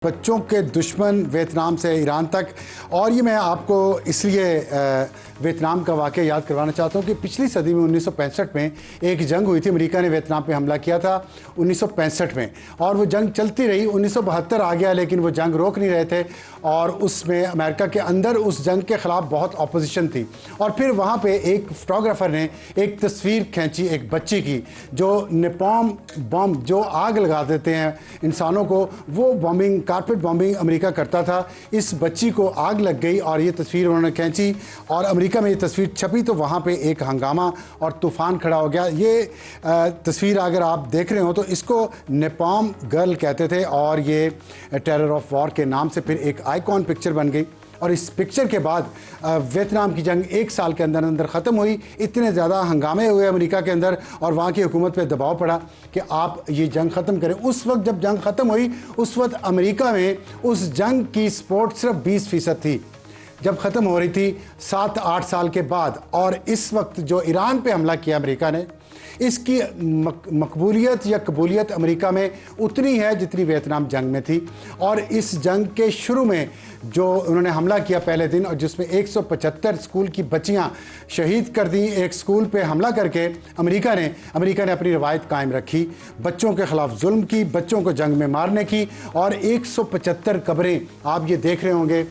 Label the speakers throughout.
Speaker 1: बच्चों के दुश्मन वियतनाम से ईरान तक। और ये मैं आपको इसलिए वियतनाम का वाक़या याद करवाना चाहता हूँ कि पिछली सदी में 1965 में एक जंग हुई थी। अमेरिका ने वियतनाम पे हमला किया था 1965 में, और वो जंग चलती रही। 1972 आ गया, लेकिन वो जंग रोक नहीं रहे थे, और उसमें अमेरिका के अंदर उस जंग के ख़िलाफ़ बहुत अपोजिशन थी। और फिर वहाँ पे एक फोटोग्राफ़र ने एक तस्वीर खींची एक बच्ची की, जो नेपॉम बम जो आग लगा देते हैं इंसानों को, वो बॉम्बिंग, कारपेट बॉम्बिंग अमेरिका करता था। इस बच्ची को आग लग गई और ये तस्वीर उन्होंने खींची, और अमेरिका में ये तस्वीर छपी तो वहाँ पे एक हंगामा और तूफ़ान खड़ा हो गया। ये तस्वीर अगर आप देख रहे हो तो इसको नेपॉम गर्ल कहते थे, और ये टेरर ऑफ वॉर के नाम से फिर एक आइकॉन पिक्चर बन गई। और इस पिक्चर के बाद वियतनाम की जंग एक साल के अंदर अंदर ख़त्म हुई। इतने ज़्यादा हंगामे हुए अमेरिका के अंदर, और वहाँ की हुकूमत पे दबाव पड़ा कि आप ये जंग ख़त्म करें। उस वक्त जब जंग ख़त्म हुई, उस वक्त अमेरिका में उस जंग की सपोर्ट सिर्फ 20% थी, जब ख़त्म हो रही थी 7-8 साल के बाद। और इस वक्त जो ईरान पे हमला किया अमेरिका ने, इसकी मकबूलियत या कबूलियत अमेरिका में उतनी है जितनी वियतनाम जंग में थी। और इस जंग के शुरू में जो उन्होंने हमला किया पहले दिन, और जिसमें 175 स्कूल की बच्चियां शहीद कर दी, एक स्कूल पे हमला करके अमेरिका ने अपनी रवायत कायम रखी, बच्चों के ख़िलाफ़ जुल्म की, बच्चों को जंग में मारने की। और 175 कब्रें आप ये देख रहे होंगे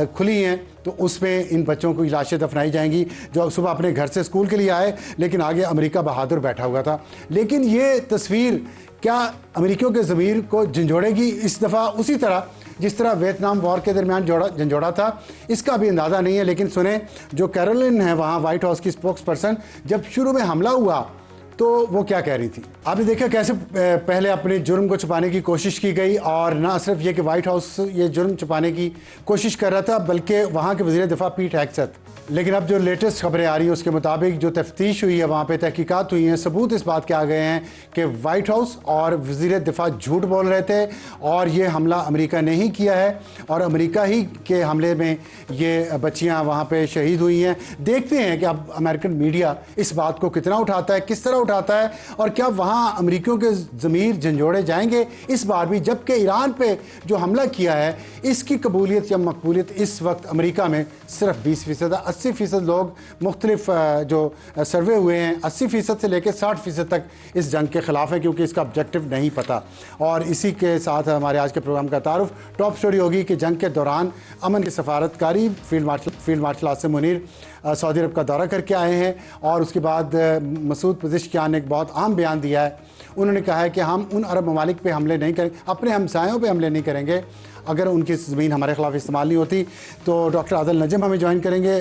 Speaker 1: खुली हैं, तो उसमें इन बच्चों की लाशें दफनाई जाएंगी जो सुबह अपने घर से स्कूल के लिए आए, लेकिन आगे अमेरिका बहादुर बैठा हुआ था। लेकिन ये तस्वीर क्या अमेरिकियों के ज़मीर को झंझोड़ेगी इस दफ़ा उसी तरह जिस तरह वियतनाम वॉर के दरमियान झंझोड़ा था? इसका भी अंदाज़ा नहीं है। लेकिन सुने, जो कैरोलिन है वहाँ वाइट हाउस की स्पोक्स पर्सन, जब शुरू में हमला हुआ तो वो क्या कह रही थी। आपने देखा कैसे पहले अपने जुर्म को छुपाने की कोशिश की गई, और ना सिर्फ ये कि वाइट हाउस ये जुर्म छुपाने की कोशिश कर रहा था, बल्कि वहाँ के वज़ीर दिफा पीट हेगसेथ। लेकिन अब जो लेटेस्ट खबरें आ रही हैं उसके मुताबिक जो तफ्तीश हुई है, वहाँ पे तहकीकात हुई हैं, सबूत इस बात के आ गए हैं कि वाइट हाउस और वज़ीर दिफा झूठ बोल रहे थे, और ये हमला अमेरिका ने ही किया है, और अमेरिका ही के हमले में ये बच्चियाँ वहाँ पे शहीद हुई हैं। देखते हैं कि अब अमेरिकन मीडिया इस बात को कितना उठाता है, किस तरह उठाता है, और क्या वहाँ अमेरिकियों के ज़मीर झंझोड़े जाएंगे इस बार भी, जबकि ईरान पे जो हमला किया है इसकी कबूलियत या मकबूलियत इस वक्त अमेरिका में सिर्फ 20% है। 80% लोग मुख्तलिफ जो सर्वे हुए हैं 80% से लेकर 60% तक इस जंग के ख़िलाफ़ है, क्योंकि इसका ऑब्जेक्टिव नहीं पता। और इसी के साथ हमारे आज के प्रोग्राम का तारुफ टॉप स्टोरी होगी कि जंग के दौरान अमन की सफारतकारी फील्ड मार्शल आसिम मुनीर सऊदी अरब का दौरा करके आए हैं, और उसके बाद मसूद पज़ेश्कियान ने एक बहुत अहम बयान दिया है। उन्होंने कहा है कि हम उन अरब ममालिक पे हमले नहीं करेंगे, अपने हमसायों पे हमले नहीं करेंगे अगर उनकी ज़मीन हमारे ख़िलाफ़ इस्तेमाल नहीं होती। तो डॉक्टर आदिल नजम हमें ज्वाइन करेंगे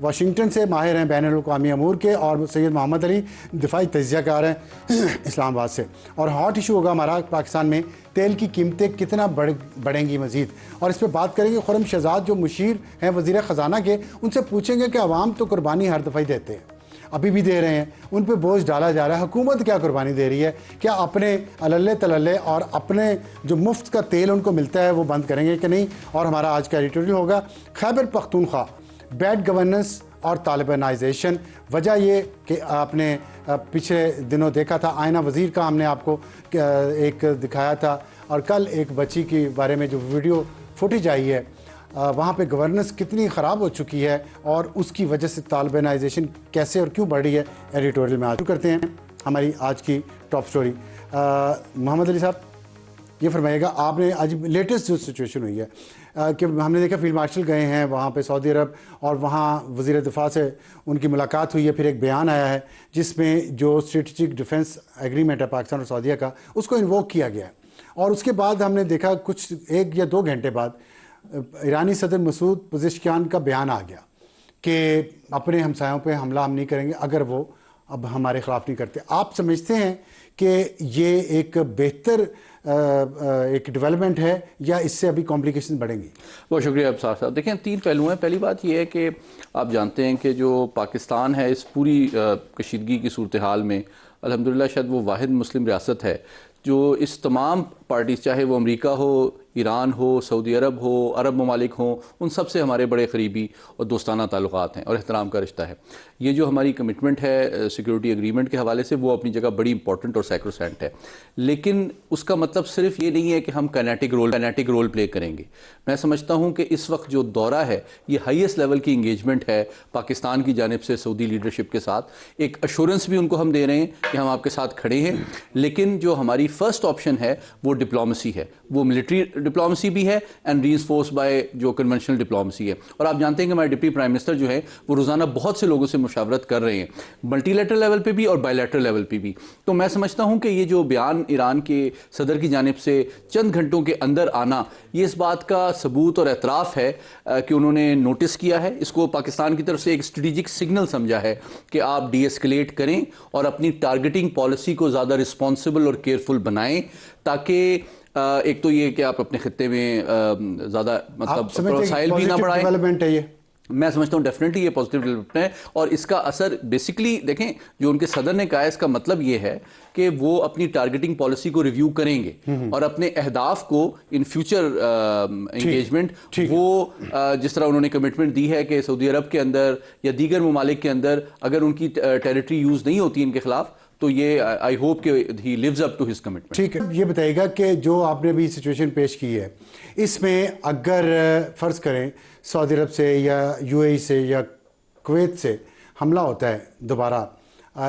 Speaker 1: वाशिंगटन से, माहिर हैं बैनुल-अक़वामी अमूर के, और सैयद मोहम्मद अली दिफाई तज्ज़ियाकार हैं इस्लामाबाद से। और हॉट इशू होगा हमारा पाकिस्तान में तेल की कीमतें कितना बढ़ेंगी मज़ीद, और इस पर बात करेंगे। खुर्रम शहजाद जो मुशीर हैं वज़ीर ख़जाना के, उनसे पूछेंगे कि अवाम तो कुर्बानी हर दफ़ा ही देते हैं, अभी भी दे रहे हैं, उन पे बोझ डाला जा रहा है, हुकूमत क्या कुर्बानी दे रही है? क्या अपने अल्ले तलल्ले और अपने जो मुफ्त का तेल उनको मिलता है वो बंद करेंगे कि नहीं? और हमारा आज का एडिटोरियल होगा खैबर पख्तूनख्वा, बैड गवर्नेंस और तालिबानाइजेशन। वजह ये कि आपने पिछले दिनों देखा था, आयना वज़ीर का हमने आपको एक दिखाया था, और कल एक बच्ची के बारे में जो वीडियो फुटेज आई है, वहाँ पे गवर्नेंस कितनी ख़राब हो चुकी है, और उसकी वजह से तालिबानाइजेशन कैसे और क्यों बढ़ रही है, एडिटोरियल में आज करते हैं हमारी आज की टॉप स्टोरी। मोहम्मद अली साहब, ये फरमाइएगा, आपने आज लेटेस्ट जो सिचुएशन हुई है कि हमने देखा फील्ड मार्शल गए हैं वहाँ पे सऊदी अरब, और वहाँ वज़ीर दिफा से उनकी मुलाकात हुई है, फिर एक बयान आया है जिसमें जो स्ट्रेटजिक डिफेंस एग्रीमेंट है पाकिस्तान और सऊदीया का, उसको इन्वोक किया गया है। और उसके बाद हमने देखा कुछ 1 या 2 घंटे बाद ईरानी सदर मसूद पज़ेश्कियान का बयान आ गया कि अपने हमसायों पे हमला हम नहीं करेंगे अगर वो अब हमारे ख़िलाफ़ नहीं करते। आप समझते हैं कि ये एक बेहतर एक डेवलपमेंट है, या इससे अभी कॉम्प्लिकेशन बढ़ेंगी?
Speaker 2: बहुत शुक्रिया अब्सार साहब। देखें, 3 पहलू हैं। पहली बात यह है कि आप जानते हैं कि जो पाकिस्तान है इस पूरी कशीदगी की सूरत हाल में अल्हम्दुलिल्लाह शायद वो वाहिद मुस्लिम रियासत है जो इस तमाम पार्टीज़, चाहे वो अमेरिका हो ईरान हो, सऊदी अरब हो, अरब ममालिक हों, उन सब से हमारे बड़े करीबी और दोस्ताना ताल्लुकात हैं और एहतराम का रिश्ता है। ये जो हमारी कमिटमेंट है सिक्योरिटी एग्रीमेंट के हवाले से, वो अपनी जगह बड़ी इंपॉर्टेंट और सैक्रोसेंट है, लेकिन उसका मतलब सिर्फ ये नहीं है कि हम कैनेटिक रोल प्ले करेंगे। मैं समझता हूँ कि इस वक्त जो दौरा है ये हाईएस्ट लेवल की इंगेजमेंट है पाकिस्तान की जानिब से सऊदी लीडरशिप के साथ। एक अश्योरेंस भी उनको हम दे रहे हैं कि हम आपके साथ खड़े हैं, लेकिन जो हमारी फर्स्ट ऑप्शन है वो डिप्लोमेसी है, वो मिलिट्री डिप्लोमेसी भी है एंड रीइंफोर्स बाय जो कन्वेंशनल डिप्लोमेसी है। और आप जानते हैं कि हमारे डिप्टी प्राइम मिनिस्टर जो है वो रोज़ाना बहुत से लोगों से मुशावरत कर रहे हैं, मल्टीलैटरल लेवल पे भी और बायलैटरल लेवल पे भी। तो मैं समझता हूं कि ये जो बयान ईरान के सदर की जानिब से चंद घंटों के अंदर आना, ये इस बात का सबूत और एतराफ़ है कि उन्होंने नोटिस किया है इसको, पाकिस्तान की तरफ से एक स्ट्रेटेजिक सिग्नल समझा है कि आप डी एस्केलेट करें और अपनी टारगेटिंग पॉलिसी को ज़्यादा रिस्पॉन्सिबल और केयरफुल बनाएं, ताकि एक तो ये कि आप अपने खत्ते में ज़्यादा मतलब वसाइल भी ना बढ़ाएं।
Speaker 1: डेवलपमेंट है ये,
Speaker 2: मैं समझता हूँ डेफिनेटली ये पॉजिटिव डेवलपमेंट है, और इसका असर बेसिकली देखें, जो उनके सदर ने कहा है इसका मतलब ये है कि वो अपनी टारगेटिंग पॉलिसी को रिव्यू करेंगे और अपने अहदाफ को इन फ्यूचर एंगेजमेंट वो जिस तरह उन्होंने कमिटमेंट दी है कि सऊदी अरब के अंदर या दीगर ममालिक के अंदर अगर उनकी टेरिटरी यूज़ नहीं होती इनके खिलाफ, तो ये आई होप कि he lives up to his commitment.
Speaker 1: ठीक है, ये बताइएगा कि जो आपने भी सिचुएशन पेश की है, इसमें अगर फ़र्ज़ करें सऊदी अरब से या यूएई से या कुवैत से हमला होता है दोबारा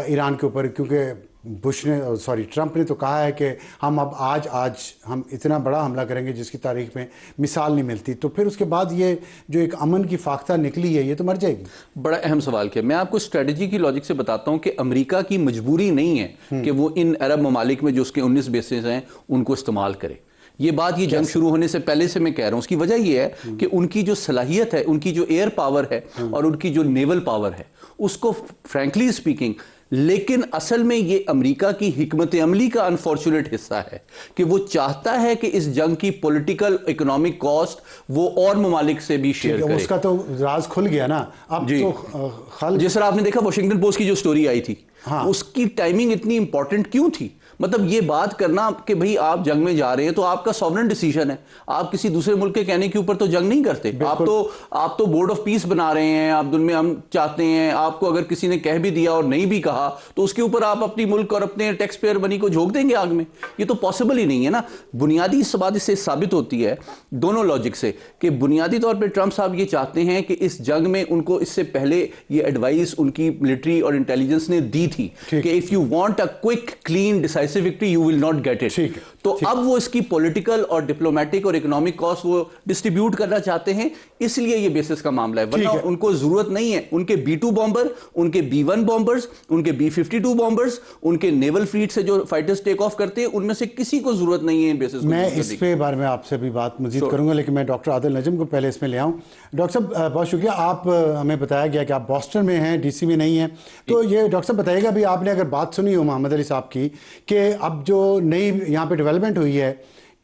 Speaker 1: ईरान के ऊपर, क्योंकि ट्रंप ने तो कहा है कि हम अब आज हम इतना बड़ा हमला करेंगे जिसकी तारीख में मिसाल नहीं मिलती, तो फिर उसके बाद ये जो एक अमन की फाख्ता निकली है ये तो मर जाएगी।
Speaker 2: बड़ा अहम सवाल किया। मैं आपको स्ट्रेटजी की लॉजिक से बताता हूं कि अमेरिका की मजबूरी नहीं है कि वो इन अरब ममालिक में जो उसके 19 बेसेस हैं उनको इस्तेमाल करे। ये बात, ये जंग शुरू होने से पहले से मैं कह रहा हूं। उसकी वजह ये है कि उनकी जो सलाहियत है, उनकी जो एयर पावर है और उनकी जो नेवल पावर है, उसको फ्रैंकली स्पीकिंग, लेकिन असल में ये अमेरिका की हिकमत अमली का अनफॉर्चुनेट हिस्सा है कि वो चाहता है कि इस जंग की पॉलिटिकल इकोनॉमिक कॉस्ट वो और ममालिक से भी शेयर करे।
Speaker 1: उसका तो राज खुल गया ना अब तो।
Speaker 2: जिस तरह आपने देखा वॉशिंगटन पोस्ट की जो स्टोरी आई थी,
Speaker 1: हाँ।
Speaker 2: उसकी टाइमिंग इतनी इंपॉर्टेंट क्यों थी? मतलब ये बात करना कि भाई आप जंग में जा रहे हैं तो आपका सॉवरेन डिसीजन है, आप किसी दूसरे मुल्क के कहने के ऊपर तो जंग नहीं करते। आप तो बोर्ड ऑफ पीस बना रहे हैं, आप दुनिया हम चाहते हैं, आपको अगर किसी ने कह भी दिया और नहीं भी कहा तो उसके ऊपर आप अपनी मुल्क और अपने टैक्स पेयर मनी को झोंक देंगे आग में? ये तो पॉसिबल ही नहीं है ना। बुनियादी इस बात इससे साबित होती है दोनों लॉजिक से कि बुनियादी तौर पर ट्रंप साहब ये चाहते हैं कि इस जंग में उनको इससे पहले ये एडवाइस उनकी मिलिट्री और इंटेलिजेंस ने दी थी कि if you want a quick clean decisive victory you will not get it. तो अब वो इसकी पॉलिटिकल और डिप्लोमेटिक और इकोनॉमिक कॉस्ट वो डिस्ट्रीब्यूट करना चाहते हैं, इसलिए ये बेसिस का मामला है। वरना उनको जरूरत नहीं है उनके B-2 बॉम्बर, उनके B-1 बॉम्बर्स, उनके B-52 बॉम्बर्स, उनके नेवल फ्लीट से जो फाइटर्स टेक ऑफ करते हैं, उनमें से किसी को जरूरत नहीं है इन बेसिस।
Speaker 1: मैं इस पे बारे में आपसे भी बात मजीद करूंगा, लेकिन मैं डॉक्टर आदिल नजम को पहले इसमें ले आऊं। डॉक्टर साहब बहुत शुक्रिया, आप हमें बताया गया कि आप बॉस्टन में हैं, DC में नहीं हैं, तो ये डॉक्टर साहब बताइएगा भी आपने अगर बात सुनी हो मोहम्मद अली साहब की कि अब जो नई यहाँ पे डेवलपमेंट हुई है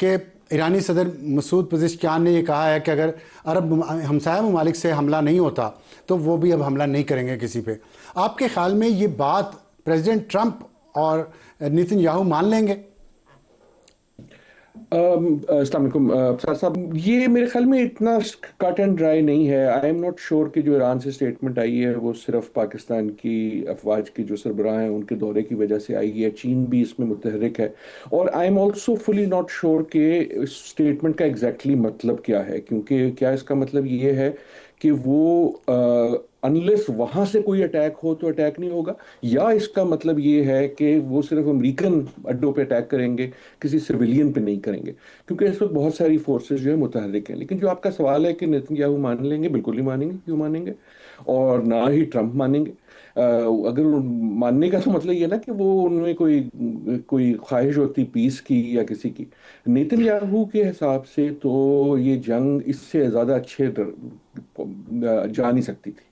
Speaker 1: कि ईरानी सदर मसूद पज़ेश्कियान ने ये कहा है कि अगर अरब हमसाया ममालिक से हमला नहीं होता तो वो भी अब हमला नहीं करेंगे किसी पे। आपके ख्याल में ये बात प्रेसिडेंट ट्रंप और नेतन्याहू मान लेंगे?
Speaker 3: अस्सलाम वालेकुम सर साहब, ये मेरे ख्याल में इतना कट एंड ड्राई नहीं है। आई एम नॉट श्योर कि जो ईरान से स्टेटमेंट आई है वो सिर्फ पाकिस्तान की अफवाज की जो सरबराह हैं उनके दौरे की वजह से आई है। चीन भी इसमें मुतहरिक है, और I am also fully not sure कि स्टेटमेंट का एग्जैक्टली मतलब क्या है, क्योंकि क्या इसका मतलब ये है कि वो अनलेस वहाँ से कोई अटैक हो तो अटैक नहीं होगा, या इसका मतलब ये है कि वो सिर्फ अमेरिकन अड्डों पे अटैक करेंगे, किसी सिविलियन पे नहीं करेंगे, क्योंकि इस वक्त बहुत सारी फोर्सेस जो है मुतहरिक हैं। लेकिन जो आपका सवाल है कि नेतन्याहू मान लेंगे, बिल्कुल नहीं मानेंगे। क्यों मानेंगे? और ना ही ट्रंप मानेंगे। अगर मानने का तो मतलब ये ना कि वो उनमें कोई ख्वाहिश होती पीस की या किसी की। नेतन्याहू के हिसाब से तो ये जंग इससे ज़्यादा अच्छे जा नहीं सकती थी।